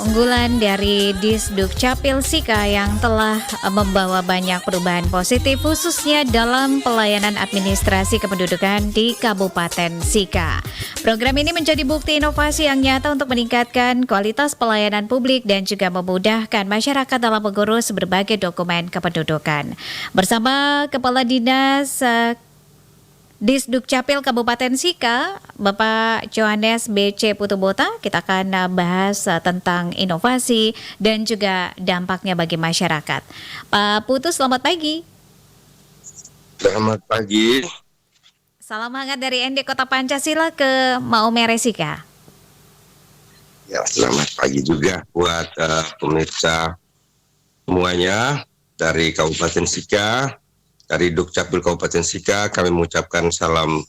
keunggulan dari Disduk Capil Sika yang telah membawa banyak perubahan positif khususnya dalam pelayanan administrasi kependudukan di Kabupaten Sika. Program ini menjadi bukti inovasi yang nyata untuk meningkatkan kualitas pelayanan publik dan juga memudahkan masyarakat dalam mengurus berbagai dokumen kependudukan. Bersama Kepala Dinas Disduk Capil Kabupaten Sika, Bapak Johannes B.C. Putubota, kita akan bahas tentang inovasi dan juga dampaknya bagi masyarakat. Pak Putu, selamat pagi. Selamat pagi. Salam hangat dari ND Kota Pancasila ke Maumere Sika. Ya, selamat pagi juga buat pemirsa semuanya dari Kabupaten Sika. Dari Dukcapil Kabupaten Sika, kami mengucapkan salam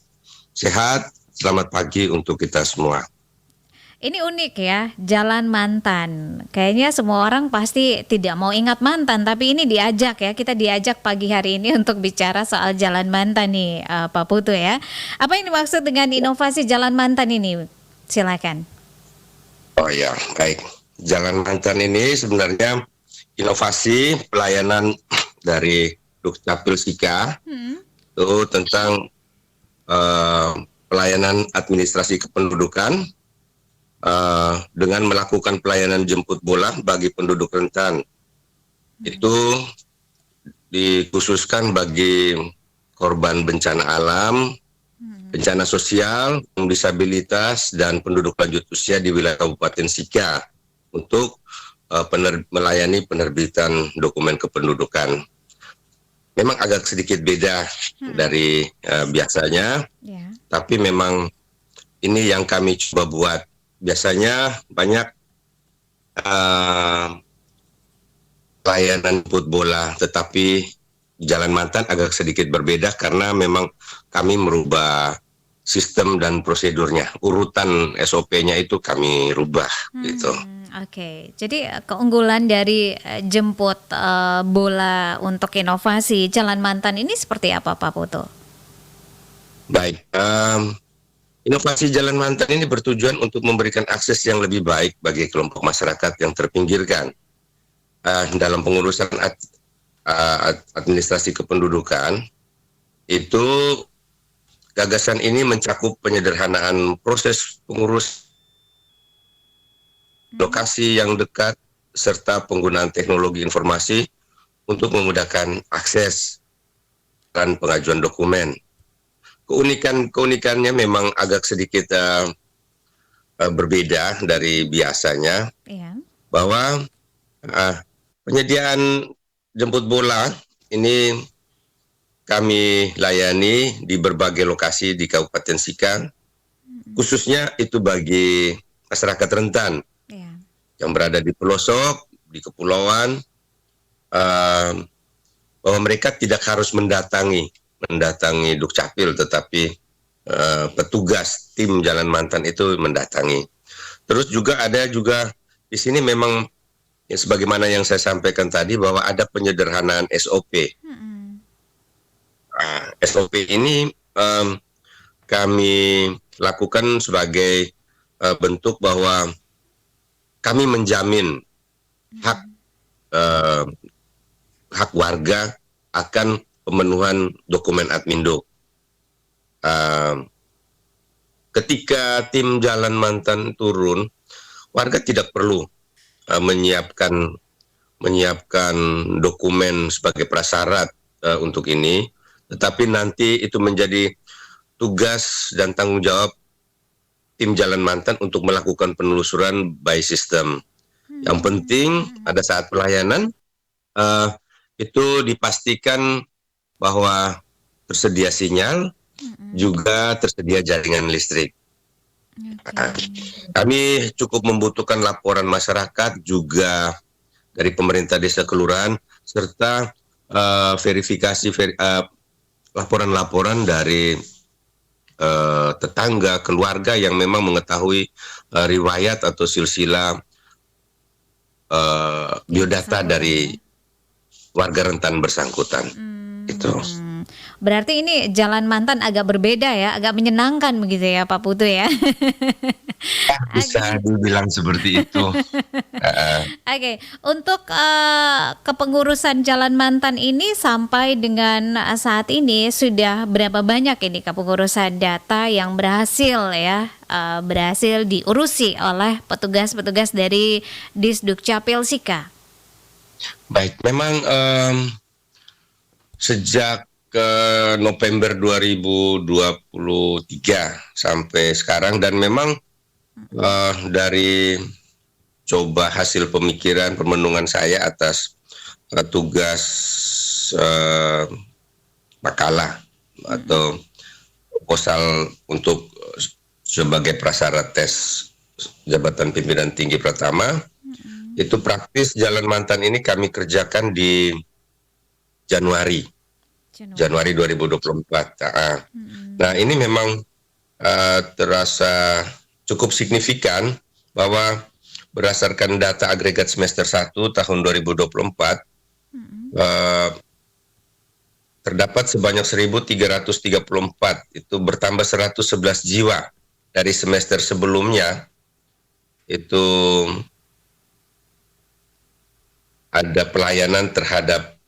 sehat, selamat pagi untuk kita semua. Ini unik ya, Jalan Mantan. Kayaknya semua orang pasti tidak mau ingat mantan, tapi ini diajak ya, kita diajak pagi hari ini untuk bicara soal Jalan Mantan nih, Pak Putu ya. Apa yang dimaksud dengan inovasi Jalan Mantan ini? Silakan. Oh ya, baik. Jalan Mantan ini sebenarnya inovasi pelayanan dari Dukcapil Sika itu tentang pelayanan administrasi kependudukan dengan melakukan pelayanan jemput bola bagi penduduk rentan. Itu dikhususkan bagi korban bencana alam, bencana sosial, disabilitas, dan penduduk lanjut usia di wilayah Kabupaten Sika untuk melayani penerbitan dokumen kependudukan. Memang agak sedikit beda dari biasanya, tapi memang ini yang kami coba buat. Biasanya banyak layanan jemput bola, tetapi Jalan Mantan agak sedikit berbeda karena memang kami merubah sistem dan prosedurnya. Urutan SOP-nya itu kami rubah gitu. Oke, jadi keunggulan dari jemput bola untuk inovasi Jalan Mantan ini seperti apa, Pak Putu? Baik, inovasi Jalan Mantan ini bertujuan untuk memberikan akses yang lebih baik bagi kelompok masyarakat yang terpinggirkan dalam pengurusan administrasi kependudukan. Itu gagasan ini mencakup penyederhanaan proses pengurus lokasi yang dekat, serta penggunaan teknologi informasi untuk memudahkan akses dan pengajuan dokumen. Keunikannya memang agak sedikit berbeda dari biasanya, bahwa penyediaan jemput bola ini kami layani di berbagai lokasi di Kabupaten Sika, khususnya itu bagi masyarakat rentan yang berada di pelosok, di kepulauan, bahwa mereka tidak harus mendatangi Dukcapil, tetapi petugas tim Jalan Mantan itu mendatangi. Terus juga ada di sini memang sebagaimana yang saya sampaikan tadi, bahwa ada penyederhanaan SOP. SOP ini kami lakukan sebagai bentuk bahwa kami menjamin hak warga akan pemenuhan dokumen Admindo. Ketika tim Jalan Mantan turun, warga tidak perlu menyiapkan dokumen sebagai prasyarat untuk ini, tetapi nanti itu menjadi tugas dan tanggung jawab tim Jalan Mantan untuk melakukan penelusuran by system. Yang penting pada saat pelayanan itu dipastikan bahwa tersedia sinyal, juga tersedia jaringan listrik. Kami cukup membutuhkan laporan masyarakat juga dari pemerintah desa kelurahan, serta verifikasi laporan-laporan dari tetangga, keluarga yang memang mengetahui riwayat atau silsilah biodata dari warga rentan bersangkutan. Itu. Berarti ini Jalan Mantan agak berbeda ya, agak menyenangkan begitu ya Pak Putu ya. Bisa dibilang seperti itu. Oke, untuk kepengurusan Jalan Mantan ini sampai dengan saat ini sudah berapa banyak ini kepengurusan data yang berhasil ya, berhasil diurusi oleh petugas-petugas dari Disdukcapil Sika? Baik, memang sejak November 2023 sampai sekarang, dan memang dari coba hasil pemikiran pemenungan saya atas tugas makalah atau proposal untuk sebagai prasyarat tes jabatan pimpinan tinggi pertama, itu praktis Jalan Mantan ini kami kerjakan di Januari 2024. Nah, ini memang terasa cukup signifikan bahwa berdasarkan data agregat semester 1 tahun 2024, terdapat sebanyak 1.334, itu bertambah 111 jiwa dari semester sebelumnya. Itu ada pelayanan terhadap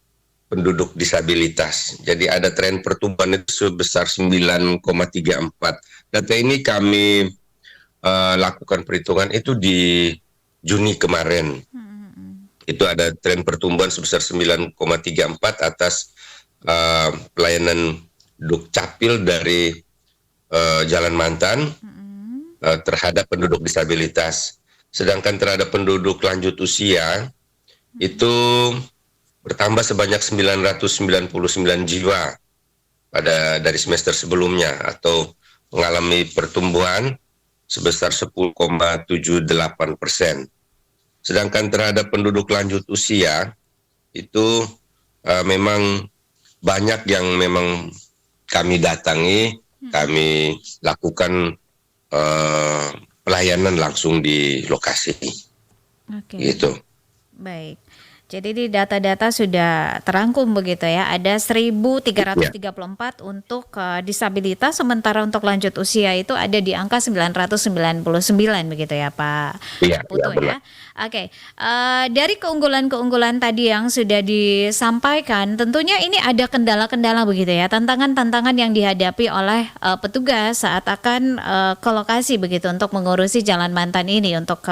penduduk disabilitas. Jadi ada tren pertumbuhan itu sebesar 9,34. Data ini kami lakukan perhitungan itu di Juni kemarin. Itu ada tren pertumbuhan sebesar 9,34 atas pelayanan Dukcapil dari Jalan Mantan terhadap penduduk disabilitas. Sedangkan terhadap penduduk lanjut usia itu bertambah sebanyak 999 jiwa dari semester sebelumnya, atau mengalami pertumbuhan sebesar 10,78%. Sedangkan terhadap penduduk lanjut usia itu memang banyak yang memang kami datangi, kami lakukan pelayanan langsung di lokasi. Oke. Gitu. Baik. Jadi di data-data sudah terangkum begitu ya. Ada 1.334 untuk disabilitas, sementara untuk lanjut usia itu ada di angka 999 begitu ya Pak Putu ya. Oke. Dari keunggulan-keunggulan tadi yang sudah disampaikan, tentunya ini ada kendala-kendala begitu ya, tantangan-tantangan yang dihadapi oleh petugas saat akan ke lokasi begitu untuk mengurusi Jalan Mantan ini, untuk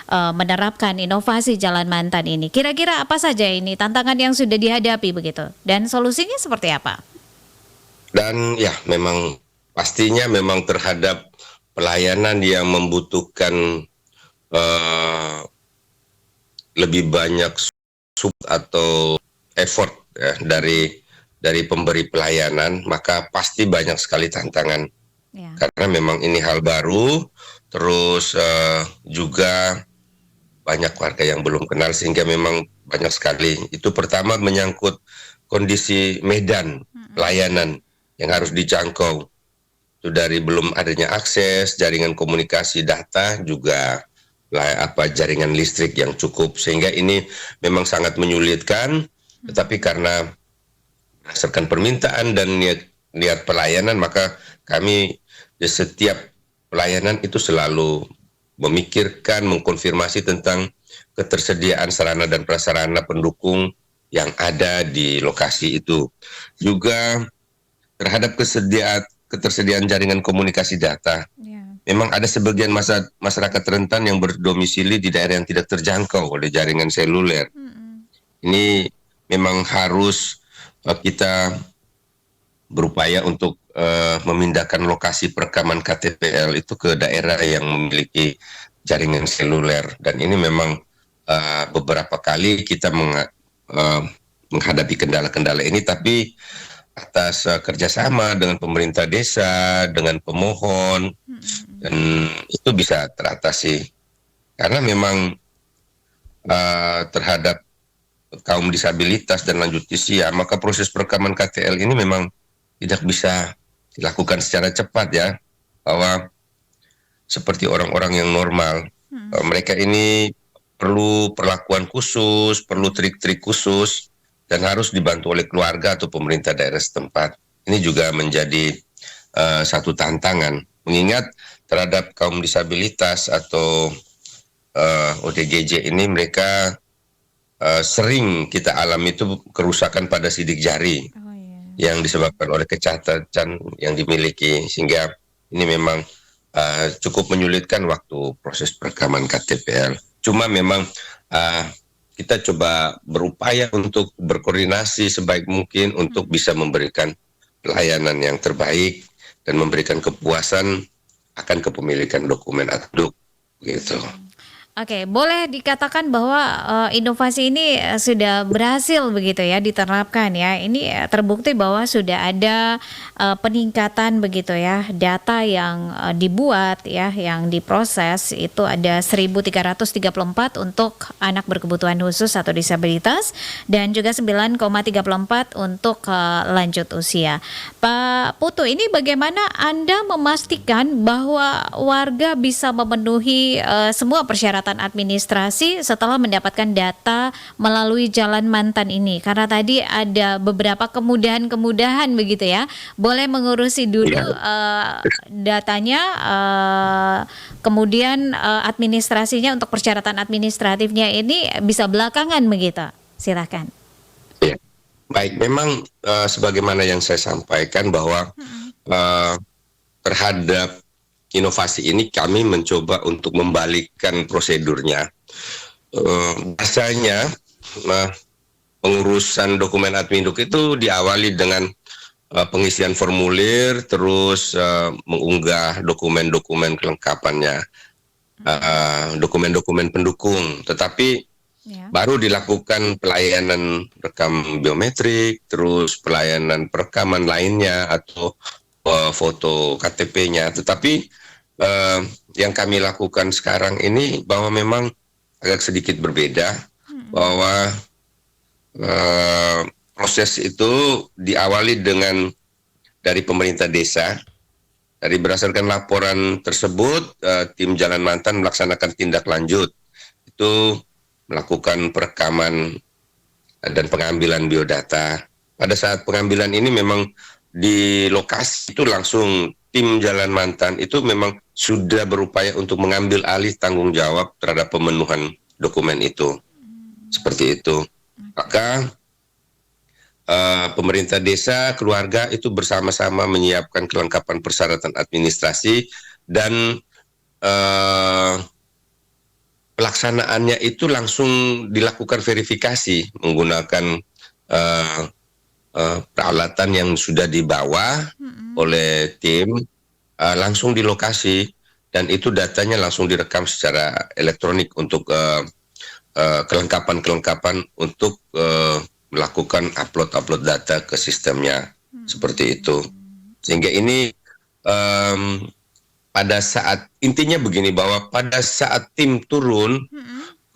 menerapkan inovasi Jalan Mantan ini. Kira-kira apa saja ini tantangan yang sudah dihadapi begitu, dan solusinya seperti apa? Dan ya memang pastinya memang terhadap pelayanan yang membutuhkan lebih banyak atau effort ya, dari pemberi pelayanan, maka pasti banyak sekali tantangan ya. Karena memang ini hal baru, terus juga banyak warga yang belum kenal, sehingga memang banyak sekali. Itu pertama menyangkut kondisi medan pelayanan yang harus dijangkau. Itu dari belum adanya akses, jaringan komunikasi data, juga jaringan listrik yang cukup, sehingga ini memang sangat menyulitkan. Tetapi karena berdasarkan permintaan dan niat pelayanan, maka kami di setiap pelayanan itu selalu memikirkan, mengkonfirmasi tentang ketersediaan sarana dan prasarana pendukung yang ada di lokasi itu. Juga terhadap ketersediaan jaringan komunikasi data. Memang ada sebagian masyarakat rentan yang berdomisili di daerah yang tidak terjangkau oleh jaringan seluler. Ini memang harus kita berupaya untuk memindahkan lokasi perekaman KTPL itu ke daerah yang memiliki jaringan seluler. Dan ini memang beberapa kali kita menghadapi kendala-kendala ini, tapi atas kerjasama dengan pemerintah desa, dengan pemohon, dan itu bisa teratasi. Karena memang terhadap kaum disabilitas dan lanjut usia, maka proses perekaman KTL ini memang tidak bisa dilakukan secara cepat ya, bahwa seperti orang-orang yang normal, mereka ini perlu perlakuan khusus, perlu trik-trik khusus, dan harus dibantu oleh keluarga atau pemerintah daerah setempat. Ini juga menjadi satu tantangan, mengingat terhadap kaum disabilitas atau ODGJ ini mereka sering kita alami itu kerusakan pada sidik jari yang disebabkan oleh kecacatan yang dimiliki, sehingga ini memang cukup menyulitkan waktu proses perekaman KTPL. Cuma memang kita coba berupaya untuk berkoordinasi sebaik mungkin untuk bisa memberikan pelayanan yang terbaik dan memberikan kepuasan akan kepemilikan dokumen akduk gitu. Oke, boleh dikatakan bahwa inovasi ini sudah berhasil begitu ya diterapkan ya. Ini terbukti bahwa sudah ada peningkatan begitu ya, data yang dibuat ya, yang diproses itu ada 1.334 untuk anak berkebutuhan khusus atau disabilitas dan juga 9,34 untuk lanjut usia. Pak Putu, ini bagaimana Anda memastikan bahwa warga bisa memenuhi semua persyaratan administrasi setelah mendapatkan data melalui Jalan Mantan ini? Karena tadi ada beberapa kemudahan-kemudahan begitu ya. Boleh mengurusi dulu datanya, kemudian administrasinya untuk persyaratan administratifnya ini bisa belakangan begitu. Silakan. Ya. Baik, memang sebagaimana yang saya sampaikan bahwa terhadap inovasi ini kami mencoba untuk membalikkan prosedurnya. Biasanya pengurusan dokumen adminduk itu diawali dengan pengisian formulir, terus mengunggah dokumen-dokumen kelengkapannya, dokumen-dokumen pendukung. Tetapi baru dilakukan pelayanan rekam biometrik, terus pelayanan perekaman lainnya atau foto KTP-nya. Tetapi yang kami lakukan sekarang ini bahwa memang agak sedikit berbeda, bahwa proses itu diawali dari pemerintah desa. Dari berdasarkan laporan tersebut, tim Jalan Mantan melaksanakan tindak lanjut, itu melakukan perekaman dan pengambilan biodata. Pada saat pengambilan ini memang di lokasi itu langsung tim Jalan Mantan itu memang sudah berupaya untuk mengambil alih tanggung jawab terhadap pemenuhan dokumen itu. Seperti itu. Maka pemerintah desa, keluarga itu bersama-sama menyiapkan kelengkapan persyaratan administrasi dan pelaksanaannya itu langsung dilakukan verifikasi menggunakan peralatan yang sudah dibawa oleh tim langsung di lokasi, dan itu datanya langsung direkam secara elektronik untuk kelengkapan untuk melakukan upload data ke sistemnya, seperti itu. Sehingga ini pada saat intinya begini, bahwa pada saat tim turun,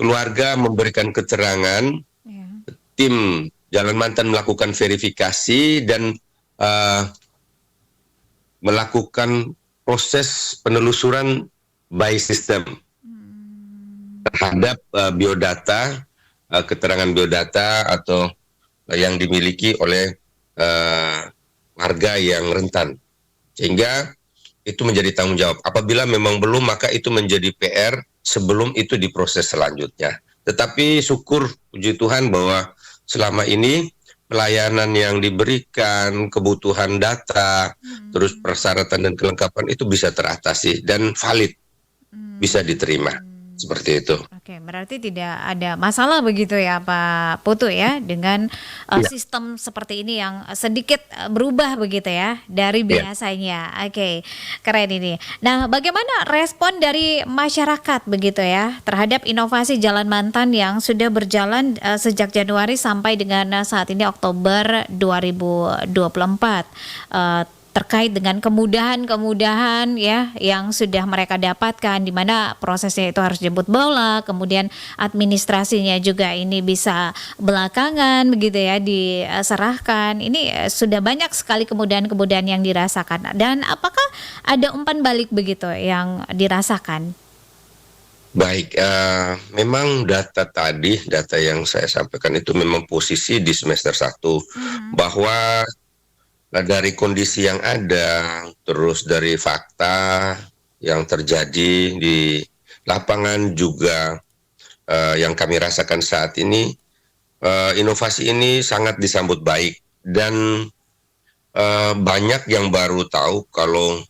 keluarga memberikan keterangan, tim Jalan Mantan melakukan verifikasi dan melakukan proses penelusuran by system terhadap biodata, keterangan biodata atau yang dimiliki oleh warga yang rentan. Sehingga itu menjadi tanggung jawab. Apabila memang belum, maka itu menjadi PR sebelum itu diproses selanjutnya. Tetapi syukur puji Tuhan bahwa selama ini pelayanan yang diberikan, kebutuhan data, terus persyaratan dan kelengkapan itu bisa teratasi dan valid, bisa diterima, seperti itu. Oke, berarti tidak ada masalah begitu ya Pak Putu ya dengan sistem seperti ini yang sedikit berubah begitu ya dari biasanya. Oke, keren ini. Nah, bagaimana respon dari masyarakat begitu ya terhadap inovasi Jalan Mantan yang sudah berjalan sejak Januari sampai dengan saat ini Oktober 2024? Terkait dengan kemudahan-kemudahan ya yang sudah mereka dapatkan, di mana prosesnya itu harus jemput bola, kemudian administrasinya juga ini bisa belakangan begitu ya diserahkan. Ini sudah banyak sekali kemudahan-kemudahan yang dirasakan. Dan apakah ada umpan balik begitu yang dirasakan? Baik, memang data yang saya sampaikan itu memang posisi di semester 1 bahwa dari kondisi yang ada, terus dari fakta yang terjadi di lapangan juga yang kami rasakan saat ini, inovasi ini sangat disambut baik dan banyak yang baru tahu kalau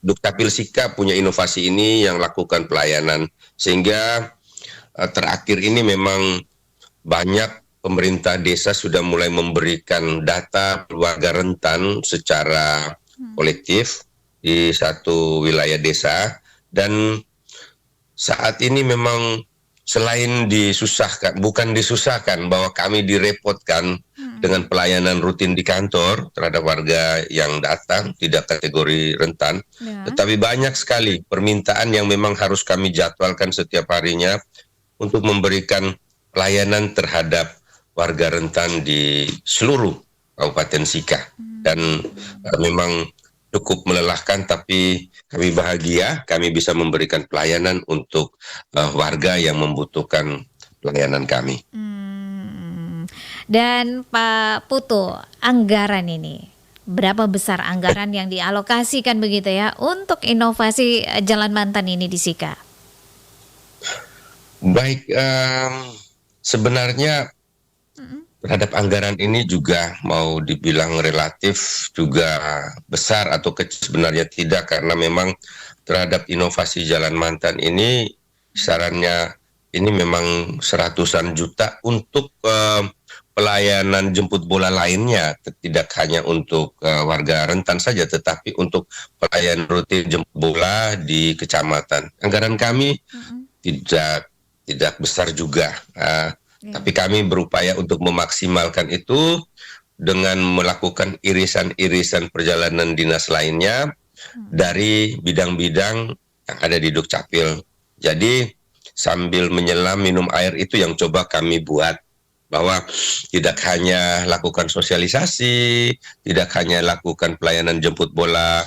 Dukcapil Sika punya inovasi ini yang lakukan pelayanan, sehingga terakhir ini memang banyak pemerintah desa sudah mulai memberikan data keluarga rentan secara kolektif di satu wilayah desa, dan saat ini memang selain disusahkan, bukan disusahkan, bahwa kami direpotkan dengan pelayanan rutin di kantor terhadap warga yang datang tidak kategori rentan, tetapi banyak sekali permintaan yang memang harus kami jadwalkan setiap harinya untuk memberikan pelayanan terhadap warga rentan di seluruh Kabupaten Sika. Dan memang cukup melelahkan, tapi kami bahagia kami bisa memberikan pelayanan untuk warga yang membutuhkan pelayanan kami. Dan Pak Putu, anggaran ini, berapa besar anggaran yang dialokasikan begitu ya untuk inovasi Jalan Mantan ini di Sika? Baik, sebenarnya terhadap anggaran ini juga mau dibilang relatif juga besar atau kecil, sebenarnya tidak, karena memang terhadap inovasi Jalan Mantan ini sarannya ini memang seratusan juta untuk pelayanan jemput bola lainnya, tidak hanya untuk warga rentan saja, tetapi untuk pelayanan rutin jemput bola di kecamatan. Anggaran kami tidak besar juga, tapi kami berupaya untuk memaksimalkan itu dengan melakukan irisan-irisan perjalanan dinas lainnya dari bidang-bidang yang ada di Dukcapil. Jadi sambil menyelam minum air itu yang coba kami buat, bahwa tidak hanya lakukan sosialisasi, tidak hanya lakukan pelayanan jemput bola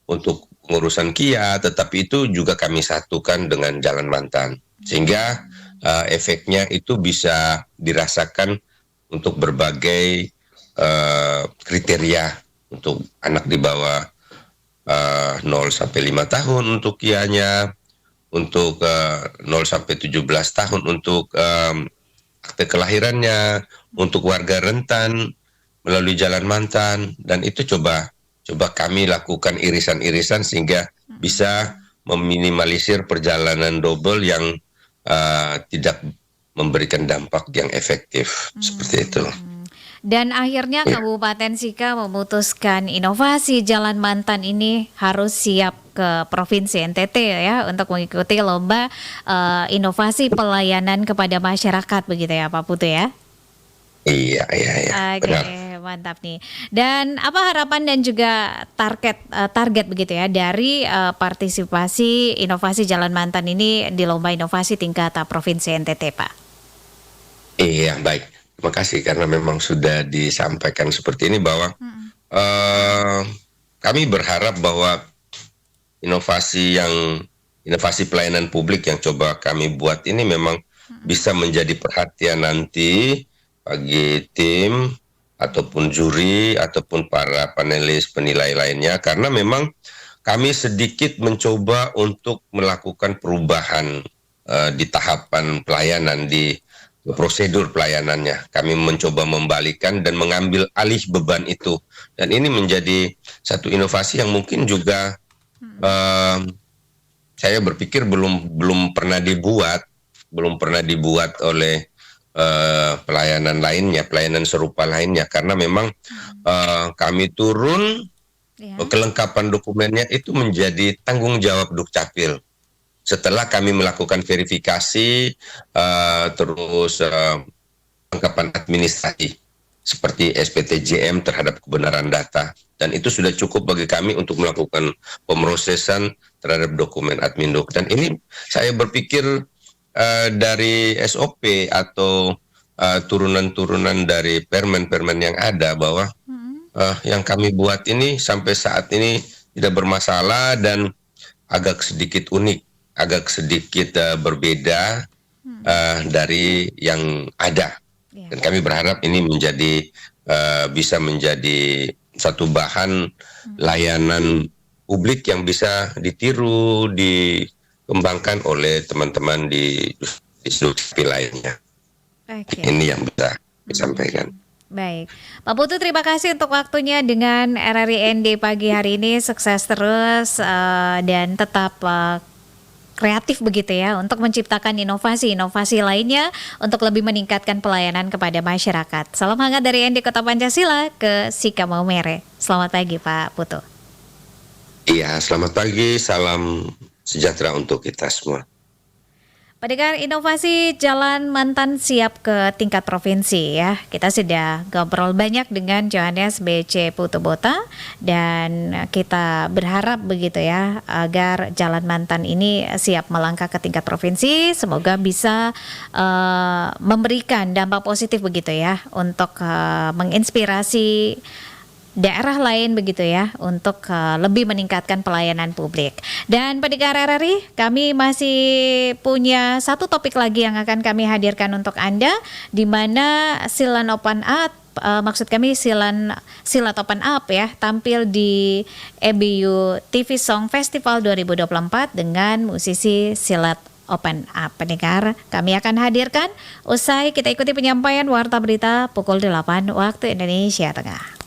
untuk pengurusan KIA, tetapi itu juga kami satukan dengan Jalan Mantan, sehingga efeknya itu bisa dirasakan untuk berbagai kriteria, untuk anak di bawah 0 sampai 5 tahun untuk KIA-nya, untuk 0 sampai 17 tahun untuk akte kelahirannya, untuk warga rentan melalui Jalan Mantan, dan itu coba kami lakukan irisan-irisan sehingga bisa meminimalisir perjalanan double yang tidak memberikan dampak yang efektif, seperti itu. Dan akhirnya Kabupaten Sika memutuskan inovasi Jalan Mantan ini harus siap ke Provinsi NTT ya untuk mengikuti lomba inovasi pelayanan kepada masyarakat, begitu ya Pak Putu ya? Iya. Oke, Benar. mantap nih. Dan apa harapan dan juga target begitu ya dari partisipasi inovasi Jalan Mantan ini di lomba inovasi tingkat Provinsi NTT, Pak? Iya, baik. Terima kasih karena memang sudah disampaikan seperti ini, bahwa kami berharap bahwa inovasi pelayanan publik yang coba kami buat ini memang bisa menjadi perhatian nanti bagi tim ataupun juri ataupun para panelis penilai lainnya, karena memang kami sedikit mencoba untuk melakukan perubahan di tahapan pelayanan, di prosedur pelayanannya. Kami mencoba membalikan dan mengambil alih beban itu, dan ini menjadi satu inovasi yang mungkin juga saya berpikir belum pernah dibuat oleh pelayanan lainnya, pelayanan serupa lainnya, karena memang kami turun, kelengkapan dokumennya itu menjadi tanggung jawab Dukcapil. Setelah kami melakukan verifikasi, terus kelengkapan administrasi seperti SPTJM terhadap kebenaran data, dan itu sudah cukup bagi kami untuk melakukan pemrosesan terhadap dokumen Adminduk. Dan ini saya berpikir dari SOP atau turunan-turunan dari permen-permen yang ada, bahwa yang kami buat ini sampai saat ini tidak bermasalah dan agak sedikit unik, agak sedikit berbeda dari yang ada. Dan kami berharap ini bisa menjadi satu bahan layanan publik yang bisa ditiru, dikembangkan oleh teman-teman di Dukcapil lainnya. Oke. Ini yang bisa disampaikan. Baik, Pak Putu, terima kasih untuk waktunya dengan RRI ND pagi hari ini. Sukses terus dan tetap kreatif begitu ya untuk menciptakan inovasi-inovasi lainnya untuk lebih meningkatkan pelayanan kepada masyarakat. Salam hangat dari ND Kota Pancasila ke Sika Maumere. Selamat pagi Pak Putu. Iya, selamat pagi, salam sejahtera untuk kita semua. Pendengar, inovasi Jalan Mantan siap ke tingkat provinsi ya. Kita sudah ngobrol banyak dengan Johannes B.C. Putubota dan kita berharap begitu ya agar Jalan Mantan ini siap melangkah ke tingkat provinsi. Semoga bisa memberikan dampak positif begitu ya untuk menginspirasi daerah lain begitu ya untuk lebih meningkatkan pelayanan publik. Dan pendengar RRI, kami masih punya satu topik lagi yang akan kami hadirkan untuk Anda, di mana Silat Open Up, maksud kami Silat Open Up ya, tampil di EBU TV Song Festival 2024 dengan musisi Silat Open Up. Pendengar, kami akan hadirkan usai kita ikuti penyampaian warta berita pukul 8 waktu Indonesia Tengah.